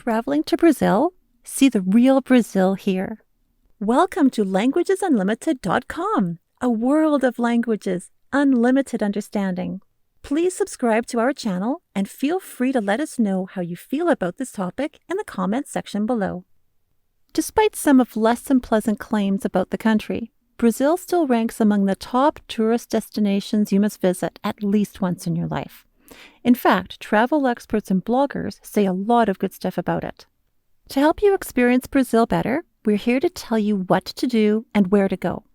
traveling to Brazil? See the real Brazil here. Welcome to languagesunlimited.com, a world of languages, unlimited understanding. Please subscribe to our channel and feel free to let us know how you feel about this topic in the comments section below. Despite some of less than pleasant claims about the country, Brazil still ranks among the top tourist destinations you must visit at least once in your life. In fact, travel experts and bloggers say a lot of good stuff about it. To help you experience Brazil better, we're here to tell you what to do and where to go.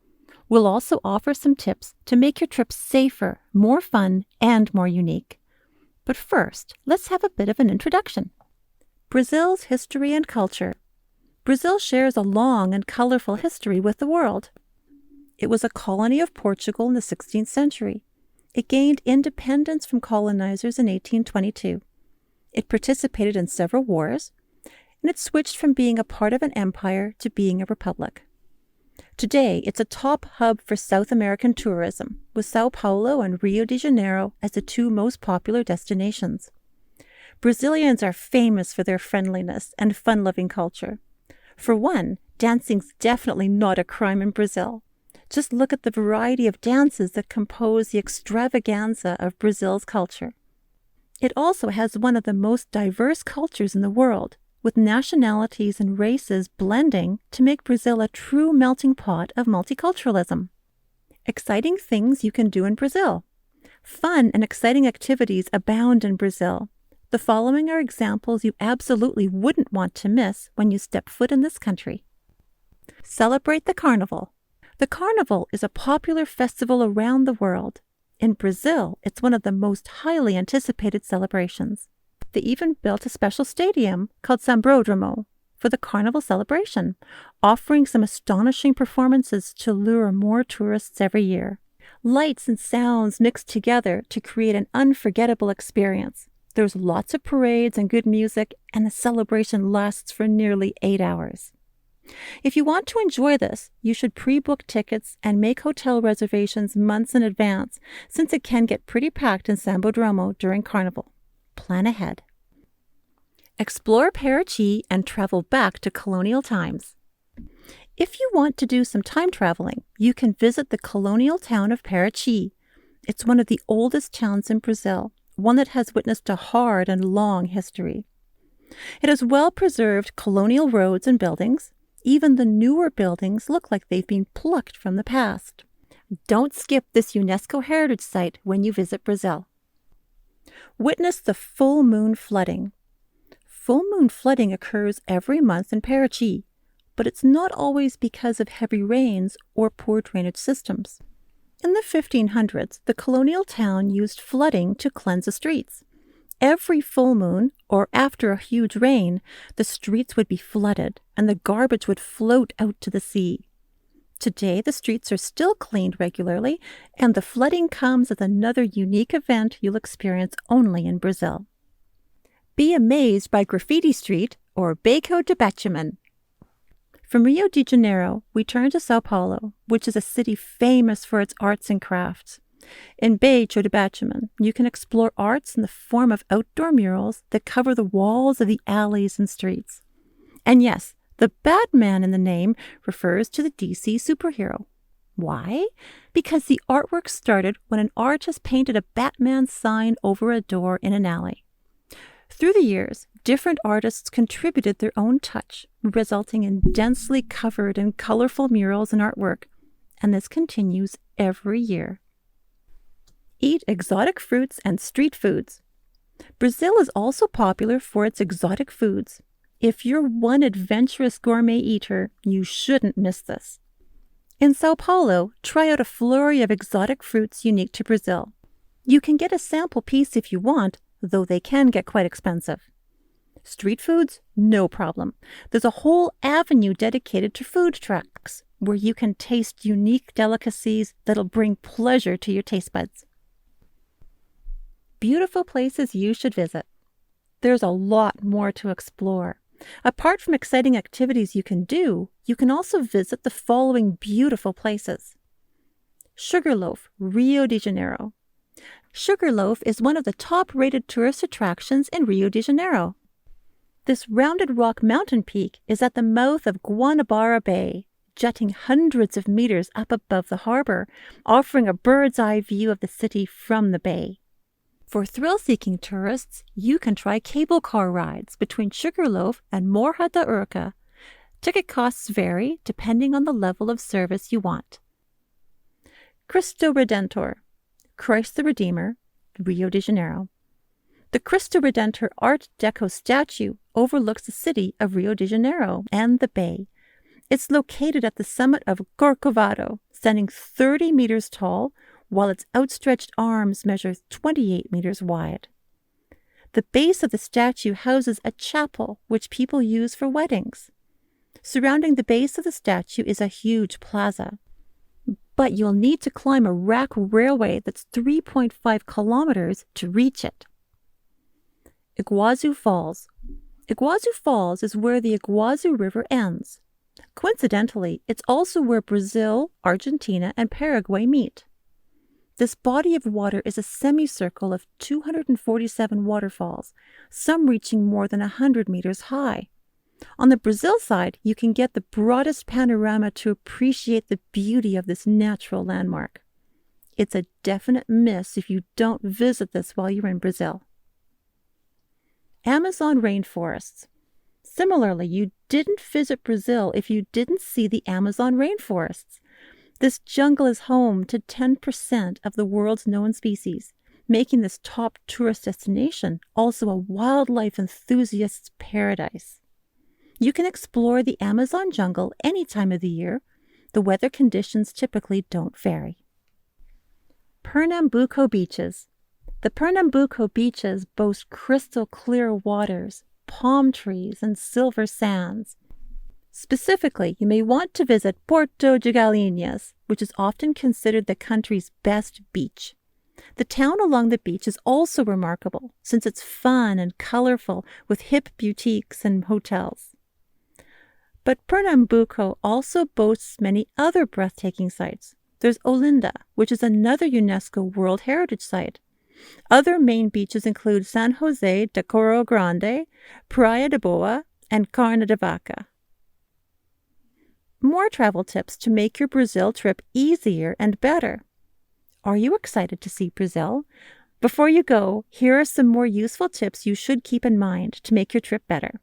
We'll also offer some tips to make your trip safer, more fun, and more unique. But first, let's have a bit of an introduction. Brazil's history and culture. Brazil shares a long and colorful history with the world. It was a colony of Portugal in the 16th century. It gained independence from colonizers in 1822. It participated in several wars, and it switched from being a part of an empire to being a republic. Today, it's a top hub for South American tourism, with Sao Paulo and Rio De Janeiro as the two most popular destinations. Brazilians are famous for their friendliness and fun-loving culture. For one, dancing's definitely not a crime in Brazil. Just look at the variety of dances that compose the extravaganza of Brazil's culture. It also has one of the most diverse cultures in the world, with nationalities and races blending to make Brazil a true melting pot of multiculturalism. Exciting things you can do in Brazil. Fun and exciting activities abound in Brazil. The following are examples you absolutely wouldn't want to miss when you step foot in this country. Celebrate the Carnival. The Carnival is a popular festival around the world. In Brazil, it's one of the most highly anticipated celebrations. They even built a special stadium called Sambódromo for the Carnival celebration, offering some astonishing performances to lure more tourists every year. Lights and sounds mixed together to create an unforgettable experience. There's lots of parades and good music, and the celebration lasts for nearly 8 hours. If you want to enjoy this, you should pre-book tickets and make hotel reservations months in advance, since it can get pretty packed in Sambódromo during Carnival. Plan ahead. Explore Perigee and travel back to colonial times. If you want to do some time traveling, you can visit the colonial town of Perigee. It's one of the oldest towns in Brazil, one that has witnessed a hard and long history. It has well-preserved colonial roads and buildings. Even the newer buildings look like they've been plucked from the past. Don't skip this UNESCO heritage site when you visit Brazil. Witness the full moon flooding. Full moon flooding occurs every month in Perigee, but it's not always because of heavy rains or poor drainage systems. In the 1500s, the colonial town used flooding to cleanse the streets. Every full moon, or after a huge rain, the streets would be flooded and the garbage would float out to the sea. Today, the streets are still cleaned regularly, and the flooding comes as another unique event you'll experience only in Brazil. Be amazed by Graffiti Street, or Beco de Batman. From Rio de Janeiro, we turn to Sao Paulo, which is a city famous for its arts and crafts. In Beco de Batman, you can explore arts in the form of outdoor murals that cover the walls of the alleys and streets. And yes, the Batman in the name refers to the DC superhero. Why? Because the artwork started when an artist painted a Batman sign over a door in an alley. Through the years, different artists contributed their own touch, resulting in densely covered and colorful murals and artwork, and this continues every year. Eat exotic fruits and street foods. Brazil is also popular for its exotic foods. If you're one adventurous gourmet eater, you shouldn't miss this. In Sao Paulo, try out a flurry of exotic fruits unique to Brazil. You can get a sample piece if you want, though they can get quite expensive. Street foods? No problem. There's a whole avenue dedicated to food trucks, where you can taste unique delicacies that'll bring pleasure to your taste buds. Beautiful places you should visit. There's a lot more to explore. Apart from exciting activities you can do, you can also visit the following beautiful places. Sugarloaf, Rio de Janeiro. Sugarloaf is one of the top-rated tourist attractions in Rio de Janeiro. This rounded rock mountain peak is at the mouth of Guanabara Bay, jutting hundreds of meters up above the harbor, offering a bird's-eye view of the city from the bay. For thrill-seeking tourists, you can try cable car rides between Sugarloaf and Morro da Urca. Ticket costs vary depending on the level of service you want. Cristo Redentor, Christ the Redeemer, Rio de Janeiro. The Cristo Redentor Art Deco statue overlooks the city of Rio de Janeiro and the bay. It's located at the summit of Corcovado, standing 30 meters tall, while its outstretched arms measure 28 meters wide. The base of the statue houses a chapel which people use for weddings. Surrounding the base of the statue is a huge plaza, but you'll need to climb a rack railway that's 3.5 kilometers to reach it. Iguazu Falls. Iguazu Falls is where the Iguazu River ends. Coincidentally, it's also where Brazil, Argentina, and Paraguay meet. This body of water is a semicircle of 247 waterfalls, some reaching more than 100 meters high. On the Brazil side, you can get the broadest panorama to appreciate the beauty of this natural landmark. It's a definite miss if you don't visit this while you're in Brazil. Amazon rainforests. Similarly, you didn't visit Brazil if you didn't see the Amazon rainforests. This jungle is home to 10% of the world's known species, making this top tourist destination also a wildlife enthusiast's paradise. You can explore the Amazon jungle any time of the year. The weather conditions typically don't vary. Pernambuco beaches. The Pernambuco beaches boast crystal clear waters, palm trees, and silver sands. Specifically, you may want to visit Porto de Galinhas, which is often considered the country's best beach. The town along the beach is also remarkable, since it's fun and colorful with hip boutiques and hotels. But Pernambuco also boasts many other breathtaking sites. There's Olinda, which is another UNESCO World Heritage Site. Other main beaches include San José de Coro Grande, Praia de Boa, and Carne de Vaca. More travel tips to make your Brazil trip easier and better. Are you excited to see Brazil? Before you go, here are some more useful tips you should keep in mind to make your trip better.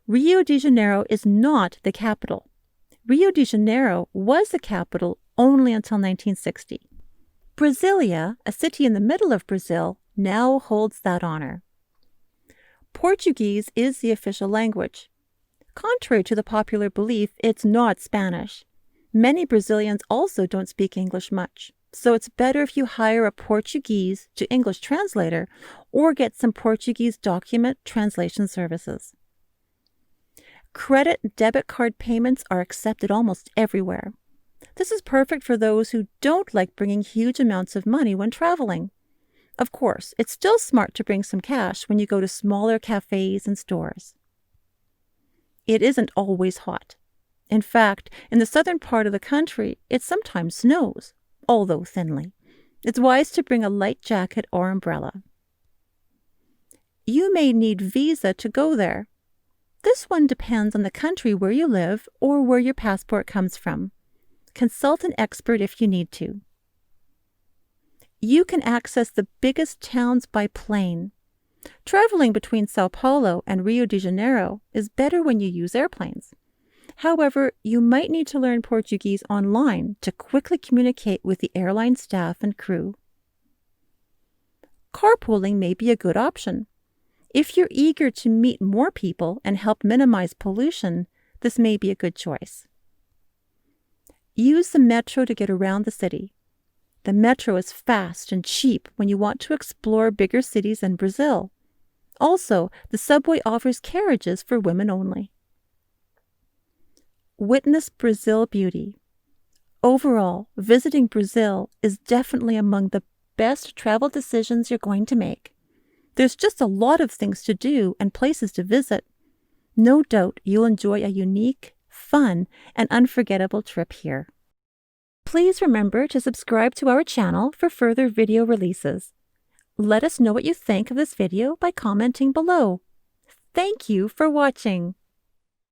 Rio de Janeiro is not the capital. Rio de Janeiro was the capital only until 1960. Brasilia, a city in the middle of Brazil, now holds that honor. Portuguese is the official language. Contrary to the popular belief, it's not Spanish. Many Brazilians also don't speak English much, so it's better if you hire a Portuguese to English translator or get some Portuguese document translation services. Credit and debit card payments are accepted almost everywhere. This is perfect for those who don't like bringing huge amounts of money when traveling. Of course, it's still smart to bring some cash when you go to smaller cafes and stores. It isn't always hot. In fact, in the southern part of the country, it sometimes snows, although thinly. It's wise to bring a light jacket or umbrella. You may need visa to go there. This one depends on the country where you live or where your passport comes from. Consult an expert if you need to. You can access the biggest towns by plane. Traveling between Sao Paulo and Rio de Janeiro is better when you use airplanes. However, you might need to learn Portuguese online to quickly communicate with the airline staff and crew. Carpooling may be a good option. If you're eager to meet more people and help minimize pollution, this may be a good choice. Use the metro to get around the city. The metro is fast and cheap when you want to explore bigger cities in Brazil. Also, the subway offers carriages for women only. Witness Brazil beauty. Overall, visiting Brazil is definitely among the best travel decisions you're going to make. There's just a lot of things to do and places to visit. No doubt you'll enjoy a unique, fun, and unforgettable trip here. Please remember to subscribe to our channel for further video releases. Let us know what you think of this video by commenting below. Thank you for watching.